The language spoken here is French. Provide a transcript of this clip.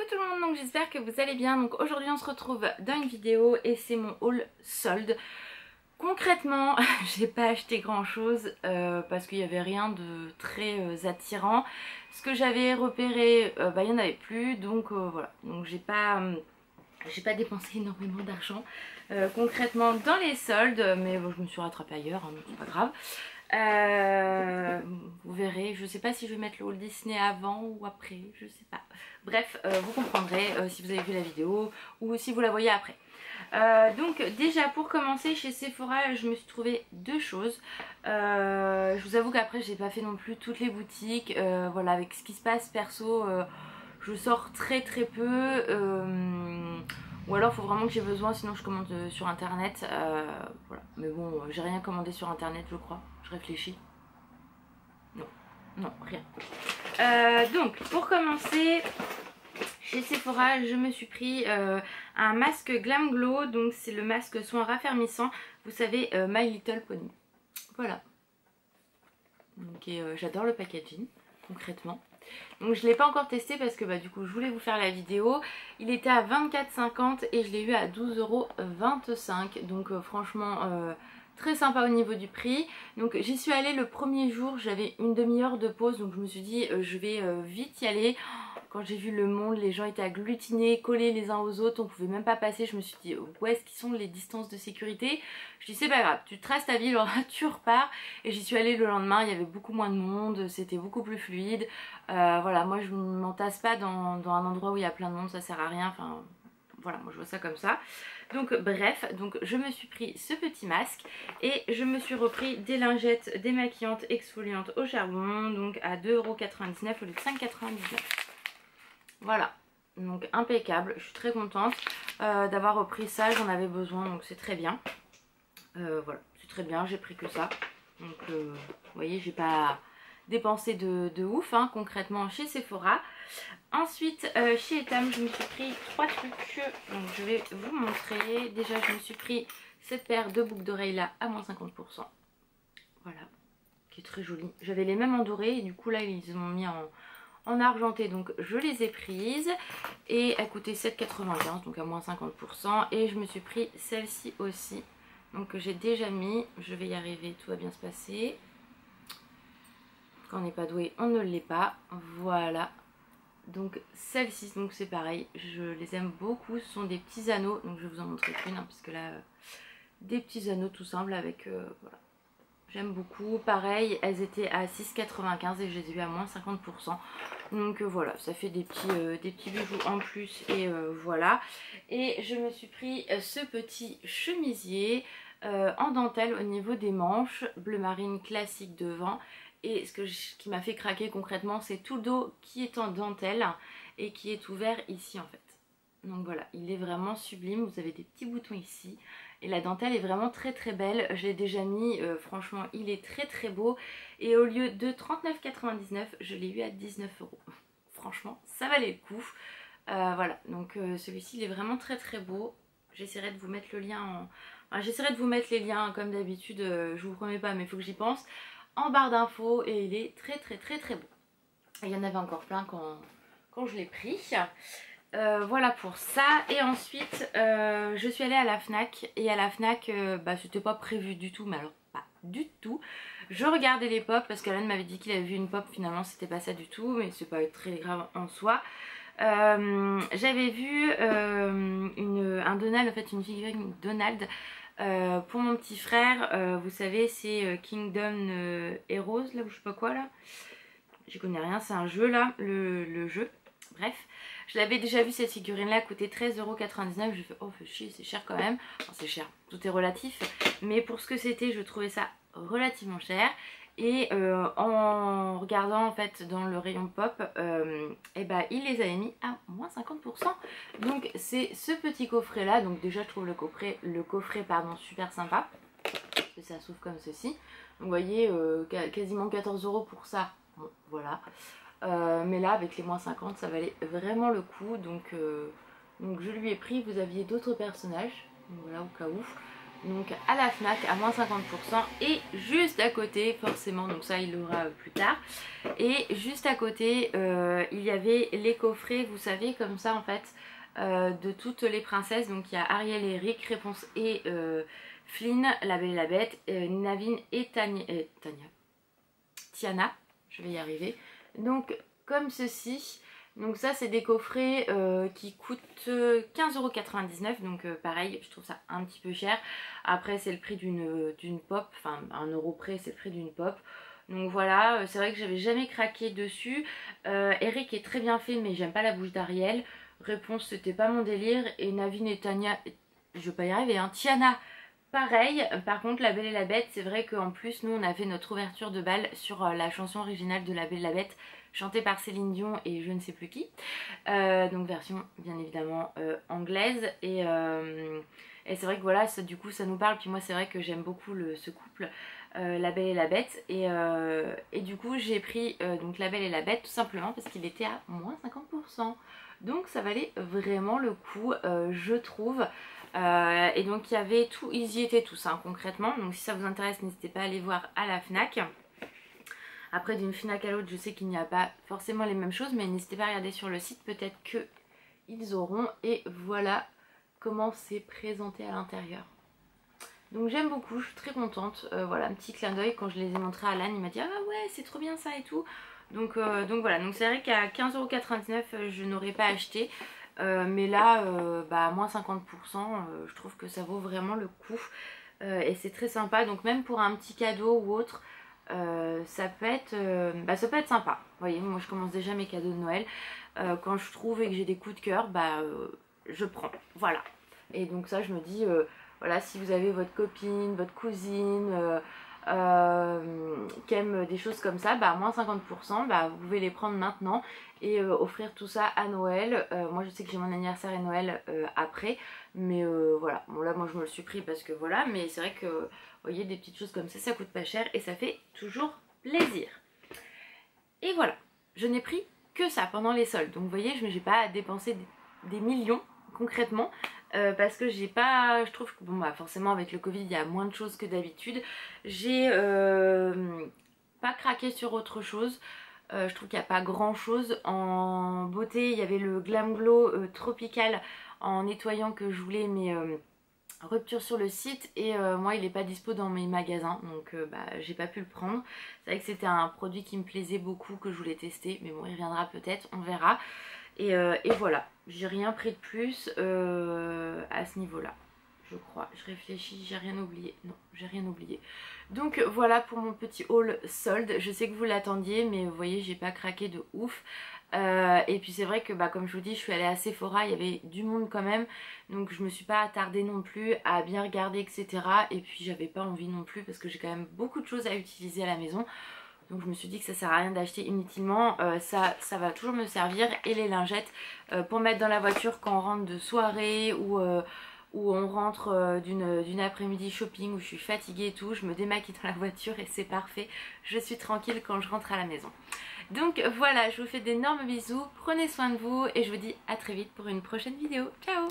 tout le monde, donc j'espère que vous allez bien. Donc aujourd'hui on se retrouve dans une vidéo et c'est mon haul solde. Concrètement j'ai pas acheté grand chose parce qu'il n'y avait rien de très attirant. Ce que j'avais repéré, il n'y en avait plus, donc voilà. Donc j'ai pas dépensé énormément d'argent concrètement dans les soldes, mais bon, je me suis rattrapée ailleurs, hein, donc c'est pas grave. Vous verrez, je sais pas si je vais mettre le haul Disney avant ou après, je sais pas. Bref, vous comprendrez si vous avez vu la vidéo ou si vous la voyez après. Donc déjà pour commencer, chez Sephora je me suis trouvé deux choses. Je vous avoue qu'après j'ai pas fait non plus toutes les boutiques. Voilà, avec ce qui se passe perso, je sors très peu. Ou alors il faut vraiment que j'ai besoin, sinon je commande sur internet. Voilà. Mais bon, j'ai rien commandé sur internet je crois. Je réfléchis. Non, rien. Donc pour commencer, chez Sephora je me suis pris un masque Glam Glow. Donc c'est le masque soin raffermissant. Vous savez, My Little Pony. Voilà. Donc j'adore le packaging concrètement. Donc je ne l'ai pas encore testé parce que du coup je voulais vous faire la vidéo. Il était à 24,50 et je l'ai eu à 12,25 €. Donc franchement très sympa au niveau du prix. Donc j'y suis allée le premier jour, j'avais une demi-heure de pause, donc je me suis dit je vais vite y aller. Quand j'ai vu le monde, les gens étaient agglutinés, collés les uns aux autres, on pouvait même pas passer. Je me suis dit où est-ce qu'ils sont les distances de sécurité? Je dis c'est pas grave, tu traces ta ville, tu repars. Et j'y suis allée le lendemain, il y avait beaucoup moins de monde, c'était beaucoup plus fluide. Voilà, moi je m'entasse pas dans un endroit où il y a plein de monde, ça sert à rien. Enfin voilà, moi je vois ça comme ça. Donc bref, donc je me suis pris ce petit masque et je me suis repris des lingettes démaquillantes exfoliantes au charbon, donc à 2,99 € au lieu de 5,99 €. Voilà, donc impeccable, je suis très contente d'avoir repris ça, j'en avais besoin, donc c'est très bien. Voilà, c'est très bien, j'ai pris que ça. Donc vous voyez, j'ai pas dépensé de ouf hein, concrètement chez Sephora. Ensuite chez Etam je me suis pris trois trucs, donc je vais vous montrer. Déjà je me suis pris cette paire de boucles d'oreilles là à moins 50%. Voilà, qui est très jolie. J'avais les mêmes en doré et du coup là ils ont mis en argenté, donc je les ai prises et elle coûtait 7,95 €, donc à moins 50%. Et je me suis pris celle-ci aussi, donc que j'ai déjà mis. Je vais y arriver, tout va bien se passer. Quand on n'est pas doué on ne l'est pas. Voilà, donc celle-ci, donc c'est pareil, je les aime beaucoup. Ce sont des petits anneaux, donc je vais vous en montrer une hein, parce que là des petits anneaux tout simples avec voilà, j'aime beaucoup. Pareil, elles étaient à 6,95 € et je les ai eu à moins 50%. Donc voilà, ça fait des petits bijoux en plus et voilà. Et je me suis pris ce petit chemisier en dentelle au niveau des manches, bleu marine classique devant. Et qui m'a fait craquer concrètement, c'est tout le dos qui est en dentelle et qui est ouvert ici en fait. Donc voilà, il est vraiment sublime, vous avez des petits boutons ici. Et la dentelle est vraiment très belle, je l'ai déjà mis, franchement il est très beau. Et au lieu de 39,99 €, je l'ai eu à 19 €. Franchement ça valait le coup. Voilà, donc celui-ci il est vraiment très beau. J'essaierai de vous mettre le lien j'essaierai de vous mettre les liens comme d'habitude, je vous promets pas mais il faut que j'y pense, en barre d'infos. Et il est très beau. Il y en avait encore plein quand je l'ai pris. Voilà pour ça. Et ensuite je suis allée à la Fnac. Et à la Fnac c'était pas prévu du tout, mais alors pas du tout. Je regardais les pop parce qu'Alan m'avait dit qu'il avait vu une pop, finalement c'était pas ça du tout, mais c'est pas très grave en soi. J'avais vu un Donald, en fait une figurine Donald pour mon petit frère. Vous savez c'est Kingdom Heroes là, ou je sais pas quoi là, j'y connais rien, c'est un jeu là, le jeu. Bref, je l'avais déjà vu cette figurine là, coûtait 13,99 €. J'ai fait oh fais chier, c'est cher quand même. Enfin, c'est cher, tout est relatif, mais pour ce que c'était je trouvais ça relativement cher. Et en regardant en fait dans le rayon pop, il les avait mis à moins 50%. Donc c'est ce petit coffret là. Donc déjà je trouve le coffret pardon, super sympa, parce que ça s'ouvre comme ceci. Donc vous voyez quasiment 14 € pour ça. Bon voilà. Mais là avec les moins 50 ça valait vraiment le coup. Donc je lui ai pris. Vous aviez d'autres personnages, donc voilà, au cas où. donc à la Fnac à moins 50%, et juste à côté forcément, donc ça il l'aura plus tard, et juste à côté il y avait les coffrets, vous savez, comme ça en fait, de toutes les princesses. Donc il y a Ariel et Eric, Réponse et Flynn, La Belle et la Bête, Naveen et Tiana, je vais y arriver, donc comme ceci. Donc ça c'est des coffrets qui coûtent 15,99 €, donc pareil je trouve ça un petit peu cher. Après c'est le prix d'une pop, enfin 1 € près c'est le prix d'une pop. Donc voilà, c'est vrai que j'avais jamais craqué dessus. Eric est très bien fait mais j'aime pas la bouche d'Ariel. Réponse c'était pas mon délire, et Naveen et Tania, je vais pas y arriver hein, Tiana pareil. Par contre La Belle et la Bête, c'est vrai qu'en plus nous on a fait notre ouverture de bal sur la chanson originale de La Belle et la Bête, chantée par Céline Dion et je ne sais plus qui, donc version bien évidemment anglaise, et c'est vrai que voilà, ça, du coup ça nous parle. Puis moi c'est vrai que j'aime beaucoup ce couple, La Belle et la Bête, et du coup j'ai pris donc La Belle et la Bête tout simplement parce qu'il était à moins 50%, donc ça valait vraiment le coup je trouve. Et donc il y avait tout, ils y étaient tous hein, concrètement, donc si ça vous intéresse n'hésitez pas à aller voir à la Fnac. Après d'une Fnac à l'autre je sais qu'il n'y a pas forcément les mêmes choses, mais n'hésitez pas à regarder sur le site, peut-être qu'ils auront. Et voilà comment c'est présenté à l'intérieur. Donc j'aime beaucoup, je suis très contente. Voilà, un petit clin d'œil, quand je les ai montrés à Alan, il m'a dit ah ouais c'est trop bien ça et tout. Donc voilà, donc c'est vrai qu'à 15,99 € je n'aurais pas acheté. Mais là, bah, moins 50%, je trouve que ça vaut vraiment le coup. Et c'est très sympa, donc même pour un petit cadeau ou autre, ça peut être sympa. Vous voyez, moi je commence déjà mes cadeaux de Noël. Quand je trouve et que j'ai des coups de cœur, bah je prends. Voilà. Et donc ça je me dis, voilà, si vous avez votre copine, votre cousine qui aime des choses comme ça, bah moins 50%, bah vous pouvez les prendre maintenant et offrir tout ça à Noël. Moi je sais que j'ai mon anniversaire et Noël après, mais voilà, bon là moi je me le suis pris parce que voilà, mais c'est vrai que vous voyez, des petites choses comme ça coûte pas cher et ça fait toujours plaisir. Et voilà, je n'ai pris que ça pendant les soldes, donc vous voyez, je n'ai pas dépensé des millions concrètement. Parce que j'ai pas, je trouve que bon bah forcément avec le Covid il y a moins de choses que d'habitude. J'ai pas craqué sur autre chose. Je trouve qu'il n'y a pas grand chose. En beauté il y avait le Glam Glow Tropical en nettoyant que je voulais, mais rupture sur le site, et moi il n'est pas dispo dans mes magasins, donc bah, j'ai pas pu le prendre. C'est vrai que c'était un produit qui me plaisait beaucoup, que je voulais tester, mais bon il reviendra peut-être, on verra. Et voilà, j'ai rien pris de plus à ce niveau là, je crois. Je réfléchis, j'ai rien oublié. Non, j'ai rien oublié. Donc voilà pour mon petit haul solde. Je sais que vous l'attendiez, mais vous voyez j'ai pas craqué de ouf. Et puis c'est vrai que bah, comme je vous dis, je suis allée à Sephora, il y avait du monde quand même, donc je me suis pas attardée non plus à bien regarder, etc. Et puis j'avais pas envie non plus parce que j'ai quand même beaucoup de choses à utiliser à la maison. Donc je me suis dit que ça sert à rien d'acheter inutilement, ça va toujours me servir. Et les lingettes pour mettre dans la voiture quand on rentre de soirée ou on rentre d'une après-midi shopping où je suis fatiguée et tout, je me démaquille dans la voiture et c'est parfait, je suis tranquille quand je rentre à la maison. Donc voilà, je vous fais d'énormes bisous, prenez soin de vous et je vous dis à très vite pour une prochaine vidéo. Ciao!